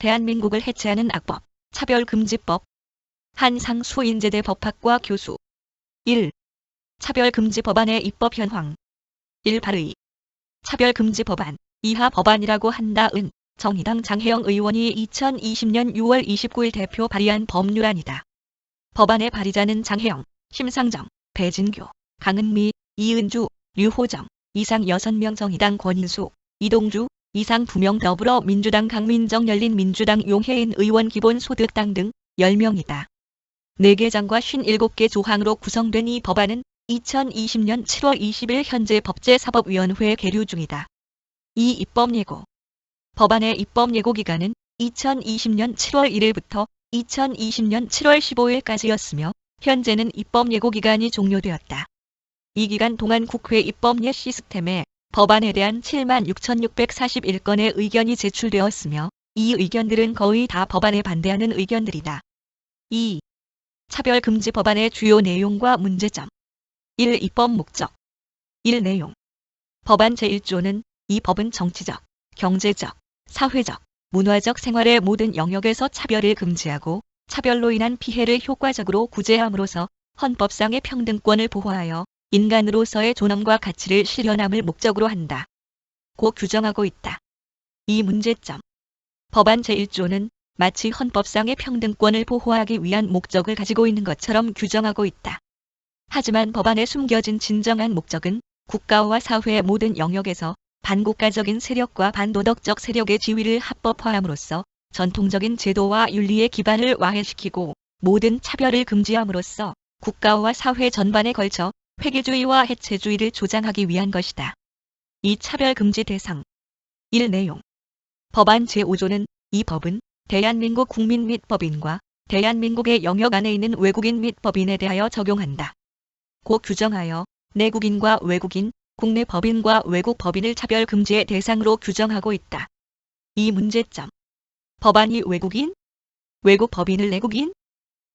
대한민국을 해체하는 악법, 차별금지법. 한상수인제대 법학과 교수. 1. 차별금지 법안의 입법 현황. 1. 발의. 차별금지 법안, 이하 법안이라고 한다. 은 정의당 장혜영 의원이 2020년 6월 29일 대표 발의한 법률안이다. 법안의 발의자는 장혜영, 심상정, 배진교, 강은미, 이은주, 류호정, 이상 6명, 정의당 권인수, 이동주, 이상 2명, 더불어민주당 강민정, 열린민주당 용혜인 의원, 기본소득당 등 10명이다. 4개 장과 57개 조항으로 구성된 이 법안은 2020년 7월 20일 현재 법제사법위원회에 계류 중이다. 이 입법 예고. 법안의 입법 예고 기간은 2020년 7월 1일부터 2020년 7월 15일까지였으며 현재는 입법 예고 기간이 종료되었다. 이 기간 동안 국회 입법예 시스템에 법안에 대한 76,641건의 의견이 제출되었으며 이 의견들은 거의 다 법안에 반대하는 의견들이다. 2. 차별금지 법안의 주요 내용과 문제점. 1. 입법 목적. 1. 내용. 법안 제1조는 이 법은 정치적, 경제적, 사회적, 문화적 생활의 모든 영역에서 차별을 금지하고 차별로 인한 피해를 효과적으로 구제함으로써 헌법상의 평등권을 보호하여 인간으로서의 존엄과 가치를 실현함을 목적으로 한다. 고 규정하고 있다. 이 문제점. 법안 제1조는 마치 헌법상의 평등권을 보호하기 위한 목적을 가지고 있는 것처럼 규정하고 있다. 하지만 법안에 숨겨진 진정한 목적은 국가와 사회의 모든 영역에서 반국가적인 세력과 반도덕적 세력의 지위를 합법화함으로써 전통적인 제도와 윤리의 기반을 와해시키고 모든 차별을 금지함으로써 국가와 사회 전반에 걸쳐 회계주의와 해체주의를 조장하기 위한 것이다. 이 차별금지 대상. 1. 내용. 법안 제5조는 이 법은 대한민국 국민 및 법인과 대한민국의 영역 안에 있는 외국인 및 법인에 대하여 적용한다. 고 규정하여 내국인과 외국인, 국내 법인과 외국 법인을 차별금지의 대상으로 규정하고 있다. 이 문제점. 법안이 외국인, 외국 법인을 내국인,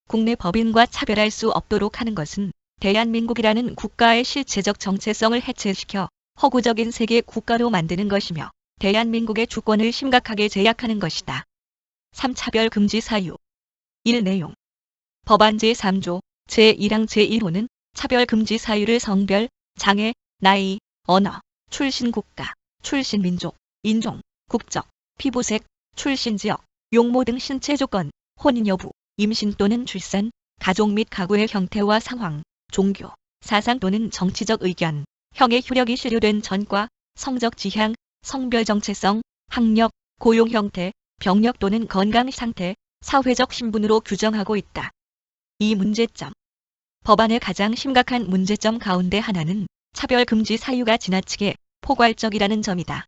국내 법인과 차별할 수 없도록 하는 것은 대한민국이라는 국가의 실체적 정체성을 해체시켜 허구적인 세계 국가로 만드는 것이며 대한민국의 주권을 심각하게 제약하는 것이다. 3. 차별금지 사유. 1. 내용. 법안 제3조 제1항 제1호는 차별금지 사유를 성별, 장애, 나이, 언어, 출신 국가, 출신 민족, 인종, 국적, 피부색, 출신 지역, 용모 등 신체 조건, 혼인 여부, 임신 또는 출산, 가족 및 가구의 형태와 상황, 종교, 사상 또는 정치적 의견, 형의 효력이 실효된 전과, 성적 지향, 성별 정체성, 학력, 고용 형태, 병력 또는 건강 상태, 사회적 신분으로 규정하고 있다. 이 문제점. 법안의 가장 심각한 문제점 가운데 하나는 차별금지 사유가 지나치게 포괄적이라는 점이다.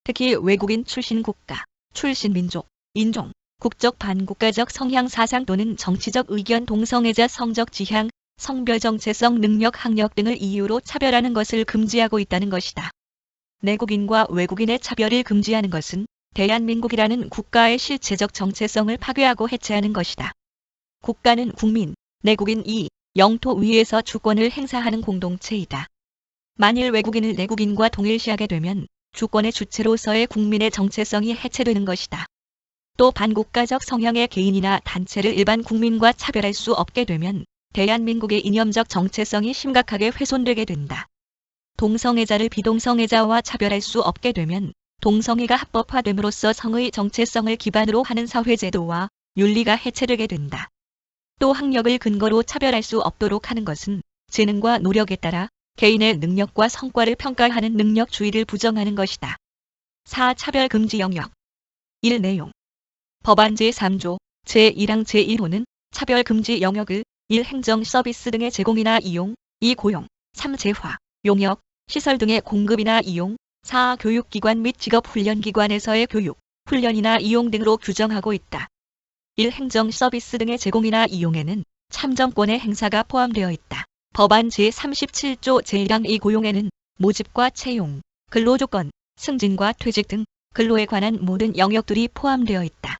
특히 외국인 출신 국가, 출신 민족, 인종, 국적 반국가적 성향 사상 또는 정치적 의견 동성애자 성적 지향, 성별 정체성 능력 학력 등을 이유로 차별하는 것을 금지하고 있다는 것이다. 내국인과 외국인의 차별을 금지하는 것은 대한민국이라는 국가의 실체적 정체성을 파괴하고 해체하는 것이다. 국가는 국민, 내국인 이 영토 위에서 주권을 행사하는 공동체이다. 만일 외국인을 내국인과 동일시하게 되면 주권의 주체로서의 국민의 정체성이 해체되는 것이다. 또 반국가적 성향의 개인이나 단체를 일반 국민과 차별할 수 없게 되면 대한민국의 이념적 정체성이 심각하게 훼손되게 된다. 동성애자를 비동성애자와 차별할 수 없게 되면 동성애가 합법화됨으로써 성의 정체성을 기반으로 하는 사회제도와 윤리가 해체되게 된다. 또 학력을 근거로 차별할 수 없도록 하는 것은 재능과 노력에 따라 개인의 능력과 성과를 평가하는 능력주의를 부정하는 것이다. 4. 차별금지 영역. 1. 내용. 법안 제3조 제1항 제1호는 차별금지 영역을 1. 행정 서비스 등의 제공이나 이용, 2. 고용, 3. 재화, 용역, 시설 등의 공급이나 이용, 4. 교육기관 및 직업훈련기관에서의 교육, 훈련이나 이용 등으로 규정하고 있다. 1. 행정 서비스 등의 제공이나 이용에는 참정권의 행사가 포함되어 있다. 법안 제37조 제1항 이 고용에는 모집과 채용, 근로조건, 승진과 퇴직 등 근로에 관한 모든 영역들이 포함되어 있다.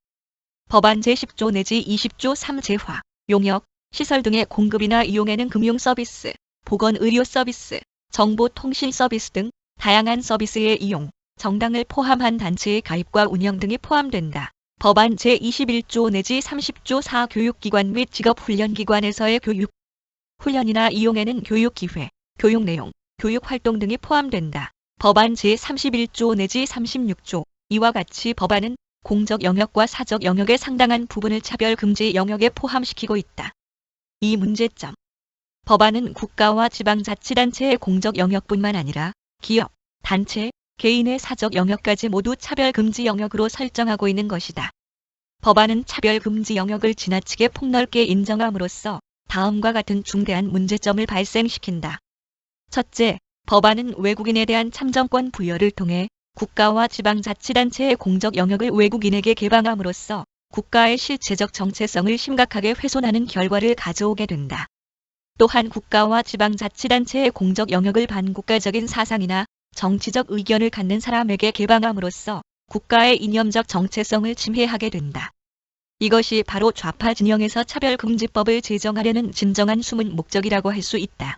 법안 제10조 내지 20조 3 재화, 용역, 시설 등의 공급이나 이용에는 금융서비스, 보건의료서비스, 정보통신서비스 등 다양한 서비스의 이용, 정당을 포함한 단체의 가입과 운영 등이 포함된다. 법안 제21조 내지 30조 4 교육기관 및 직업훈련기관에서의 교육, 훈련이나 이용에는 교육기회, 교육 내용, 교육활동 등이 포함된다. 법안 제31조 내지 36조 이와 같이 법안은 공적 영역과 사적 영역의 상당한 부분을 차별금지 영역에 포함시키고 있다. 이 문제점. 법안은 국가와 지방자치단체의 공적 영역뿐만 아니라 기업, 단체, 개인의 사적 영역까지 모두 차별금지 영역으로 설정하고 있는 것이다. 법안은 차별금지 영역을 지나치게 폭넓게 인정함으로써 다음과 같은 중대한 문제점을 발생시킨다. 첫째, 법안은 외국인에 대한 참정권 부여를 통해 국가와 지방자치단체의 공적 영역을 외국인에게 개방함으로써 국가의 실체적 정체성을 심각하게 훼손하는 결과를 가져오게 된다. 또한 국가와 지방자치단체의 공적 영역을 반국가적인 사상이나 정치적 의견을 갖는 사람에게 개방함으로써 국가의 이념적 정체성을 침해하게 된다. 이것이 바로 좌파 진영에서 차별금지법을 제정하려는 진정한 숨은 목적이라고 할 수 있다.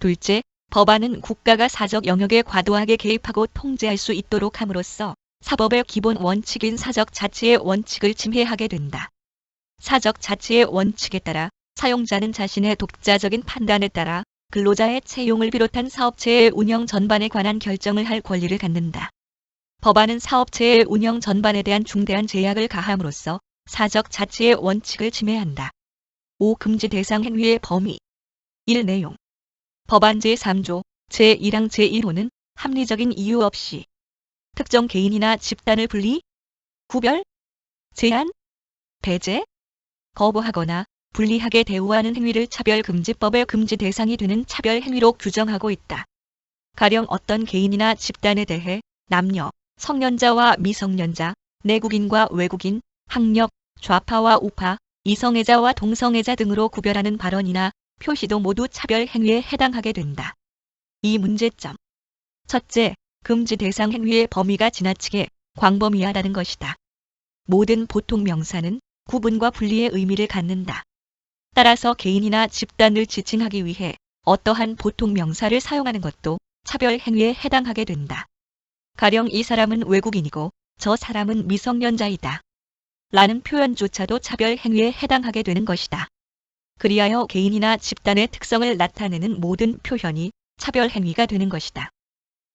둘째, 법안은 국가가 사적 영역에 과도하게 개입하고 통제할 수 있도록 함으로써 사법의 기본 원칙인 사적 자치의 원칙을 침해하게 된다. 사적 자치의 원칙에 따라 사용자는 자신의 독자적인 판단에 따라 근로자의 채용을 비롯한 사업체의 운영 전반에 관한 결정을 할 권리를 갖는다. 법안은 사업체의 운영 전반에 대한 중대한 제약을 가함으로써 사적 자치의 원칙을 침해한다. 5. 금지 대상 행위의 범위. 1. 내용. 법안 제3조 제1항 제1호는 합리적인 이유 없이 특정 개인이나 집단을 분리, 구별, 제한, 배제, 거부하거나 불리하게 대우하는 행위를 차별금지법의 금지 대상이 되는 차별행위로 규정하고 있다. 가령 어떤 개인이나 집단에 대해 남녀, 성년자와 미성년자, 내국인과 외국인, 학력, 좌파와 우파, 이성애자와 동성애자 등으로 구별하는 발언이나 표시도 모두 차별행위에 해당하게 된다. 이 문제점. 첫째, 금지 대상 행위의 범위가 지나치게 광범위하다는 것이다. 모든 보통 명사는 구분과 분리의 의미를 갖는다. 따라서 개인이나 집단을 지칭하기 위해 어떠한 보통 명사를 사용하는 것도 차별행위에 해당하게 된다. 가령 이 사람은 외국인이고 저 사람은 미성년자이다. 라는 표현조차도 차별행위에 해당하게 되는 것이다. 그리하여 개인이나 집단의 특성을 나타내는 모든 표현이 차별행위가 되는 것이다.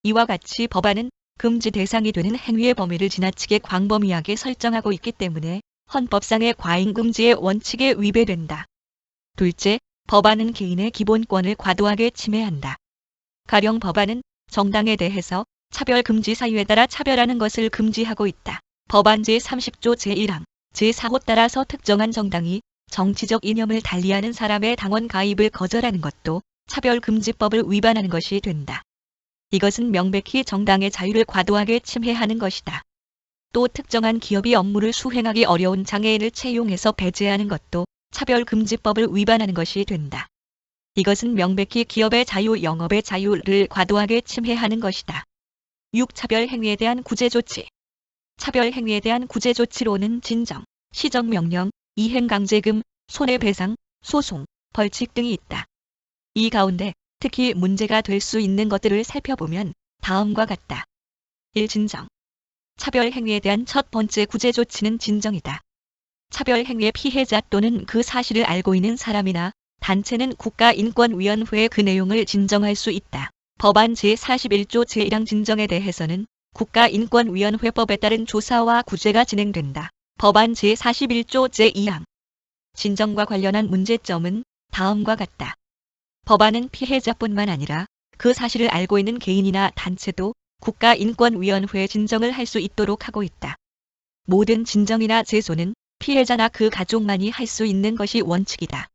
이와 같이 법안은 금지 대상이 되는 행위의 범위를 지나치게 광범위하게 설정하고 있기 때문에 헌법상의 과잉금지의 원칙에 위배된다. 둘째, 법안은 개인의 기본권을 과도하게 침해한다. 가령 법안은 정당에 대해서 차별금지 사유에 따라 차별하는 것을 금지하고 있다. 법안 제30조 제1항, 제4호 따라서 특정한 정당이 정치적 이념을 달리하는 사람의 당원 가입을 거절하는 것도 차별금지법을 위반하는 것이 된다. 이것은 명백히 정당의 자유를 과도하게 침해하는 것이다. 또 특정한 기업이 업무를 수행하기 어려운 장애인을 채용해서 배제하는 것도 차별금지법을 위반하는 것이 된다. 이것은 명백히 기업의 자유, 영업의 자유를 과도하게 침해하는 것이다. 6. 차별행위에 대한 구제조치. 차별행위에 대한 구제조치로는 진정, 시정명령, 이행강제금, 손해배상, 소송, 벌칙 등이 있다. 이 가운데 특히 문제가 될 수 있는 것들을 살펴보면 다음과 같다. 1. 진정. 차별행위에 대한 첫 번째 구제조치는 진정이다. 차별행위의 피해자 또는 그 사실을 알고 있는 사람이나 단체는 국가인권위원회에 그 내용을 진정할 수 있다. 법안 제41조 제1항 진정에 대해서는 국가인권위원회법에 따른 조사와 구제가 진행된다. 법안 제41조 제2항. 진정과 관련한 문제점은 다음과 같다. 법안은 피해자뿐만 아니라 그 사실을 알고 있는 개인이나 단체도 국가인권위원회에 진정을 할 수 있도록 하고 있다. 모든 진정이나 제소는 피해자나 그 가족만이 할 수 있는 것이 원칙이다.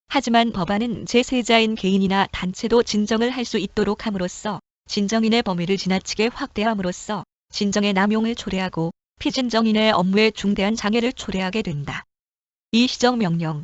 하지만 법안은 제3자인 개인이나 단체도 진정을 할 수 있도록 함으로써 진정인의 범위를 지나치게 확대함으로써 진정의 남용을 초래하고 피진정인의 업무에 중대한 장애를 초래하게 된다. 이 시정명령.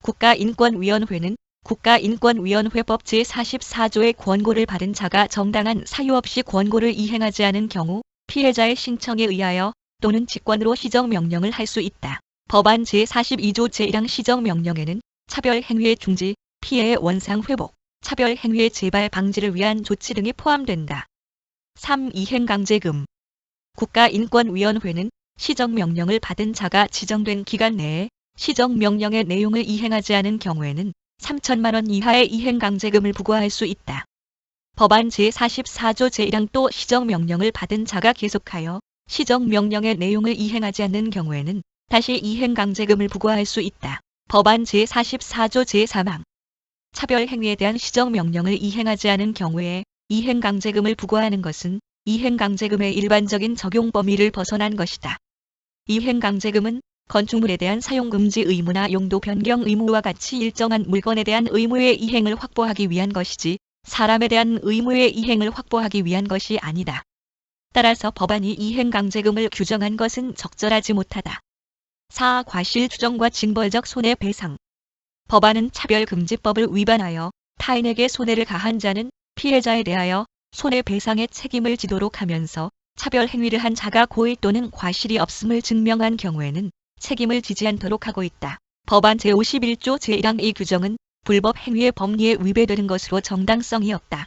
국가인권위원회는 국가인권위원회법 제44조의 권고를 받은 자가 정당한 사유 없이 권고를 이행하지 않은 경우 피해자의 신청에 의하여 또는 직권으로 시정명령을 할 수 있다. 법안 제42조 제1항 시정명령에는 차별행위의 중지, 피해의 원상회복, 차별행위의 재발 방지를 위한 조치 등이 포함된다. 3. 이행강제금. 국가인권위원회는 시정명령을 받은 자가 지정된 기간 내에 시정명령의 내용을 이행하지 않은 경우에는 3천만 원 이하의 이행강제금을 부과할 수 있다. 법안 제44조 제1항 또 시정명령을 받은 자가 계속하여 시정명령의 내용을 이행하지 않는 경우에는 다시 이행강제금을 부과할 수 있다. 법안 제44조 제3항 차별행위에 대한 시정명령을 이행하지 않은 경우에 이행강제금을 부과하는 것은 이행강제금의 일반적인 적용 범위를 벗어난 것이다. 이행강제금은 건축물에 대한 사용금지 의무나 용도 변경 의무와 같이 일정한 물건에 대한 의무의 이행을 확보하기 위한 것이지 사람에 대한 의무의 이행을 확보하기 위한 것이 아니다. 따라서 법안이 이행강제금을 규정한 것은 적절하지 못하다. 4. 과실추정과 징벌적 손해배상. 법안은 차별금지법을 위반하여 타인에게 손해를 가한 자는 피해자에 대하여 손해배상의 책임을 지도록 하면서 차별행위를 한 자가 고의 또는 과실이 없음을 증명한 경우에는 책임을 지지 않도록 하고 있다. 법안 제51조 제1항 이 규정은 불법 행위의 법리에 위배되는 것으로 정당성이 없다.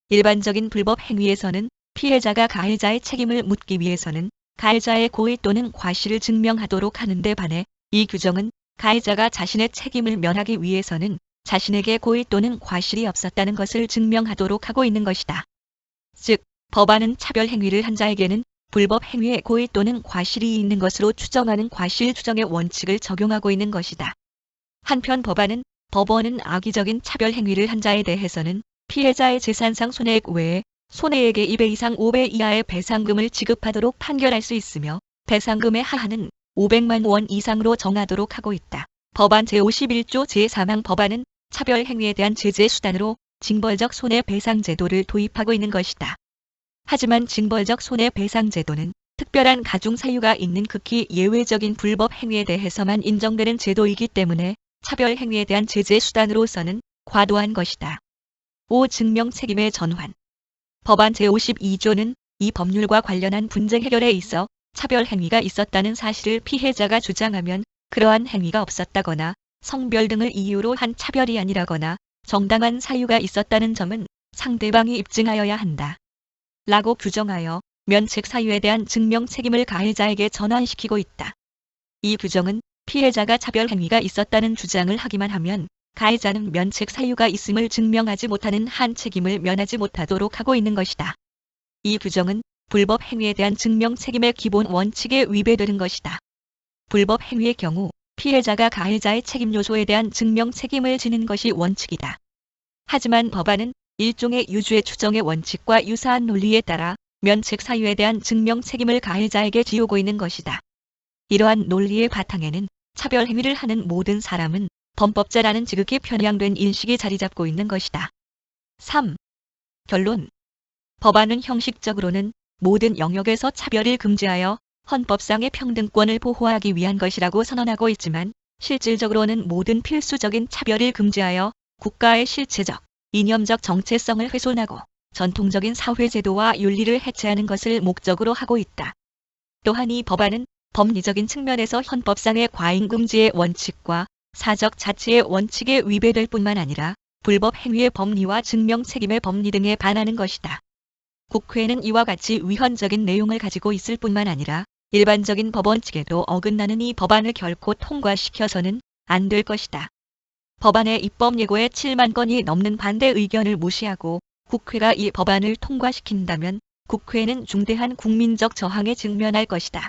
일반적인 불법 행위에서는 피해자가 가해자의 책임을 묻기 위해서는 가해자의 고의 또는 과실을 증명하도록 하는데 반해 이 규정은 가해자가 자신의 책임을 면하기 위해서는 자신에게 고의 또는 과실이 없었다는 것을 증명하도록 하고 있는 것이다. 즉, 법안은 차별행위를 한 자에게는 불법 행위에 고의 또는 과실이 있는 것으로 추정하는 과실 추정의 원칙을 적용하고 있는 것이다. 한편 법안은 법원은 악의적인 차별행위를 한 자에 대해서는 피해자의 재산상 손해액 외에 손해액의 2배 이상 5배 이하의 배상금을 지급하도록 판결할 수 있으며 배상금의 하한은 500만 원 이상으로 정하도록 하고 있다. 법안 제51조 제3항 법안은 차별행위에 대한 제재 수단으로 징벌적 손해배상 제도를 도입하고 있는 것이다. 하지만 징벌적 손해배상 제도는 특별한 가중 사유가 있는 극히 예외적인 불법 행위에 대해서만 인정되는 제도이기 때문에 차별행위에 대한 제재 수단으로서는 과도한 것이다. 5. 증명책임의 전환. 법안 제52조는 이 법률과 관련한 분쟁 해결에 있어 차별행위가 있었다는 사실을 피해자가 주장하면 그러한 행위가 없었다거나 성별 등을 이유로 한 차별이 아니라거나 정당한 사유가 있었다는 점은 상대방이 입증하여야 한다. 라고 규정하여 면책 사유에 대한 증명 책임을 가해자에게 전환시키고 있다. 이 규정은 피해자가 차별행위가 있었다는 주장을 하기만 하면 가해자는 면책 사유가 있음을 증명하지 못하는 한 책임을 면하지 못하도록 하고 있는 것이다. 이 규정은 불법 행위에 대한 증명 책임의 기본 원칙에 위배되는 것이다. 불법 행위의 경우 피해자가 가해자의 책임 요소에 대한 증명 책임을 지는 것이 원칙이다. 하지만 법안은 일종의 유죄 추정의 원칙과 유사한 논리에 따라 면책 사유에 대한 증명 책임을 가해자에게 지우고 있는 것이다. 이러한 논리의 바탕에는 차별행위를 하는 모든 사람은 범법자라는 지극히 편향된 인식이 자리잡고 있는 것이다. 3. 결론. 법안은 형식적으로는 모든 영역에서 차별을 금지하여 헌법상의 평등권을 보호하기 위한 것이라고 선언하고 있지만 실질적으로는 모든 필수적인 차별을 금지하여 국가의 실체적, 이념적 정체성을 훼손하고 전통적인 사회제도와 윤리를 해체하는 것을 목적으로 하고 있다. 또한 이 법안은 법리적인 측면에서 헌법상의 과잉금지의 원칙과 사적 자치의 원칙에 위배될 뿐만 아니라 불법 행위의 법리와 증명 책임의 법리 등에 반하는 것이다. 국회는 이와 같이 위헌적인 내용을 가지고 있을 뿐만 아니라 일반적인 법 원칙에도 어긋나는 이 법안을 결코 통과시켜서는 안 될 것이다. 법안의 입법 예고에 7만 건이 넘는 반대 의견을 무시하고 국회가 이 법안을 통과시킨다면 국회는 중대한 국민적 저항에 직면할 것이다.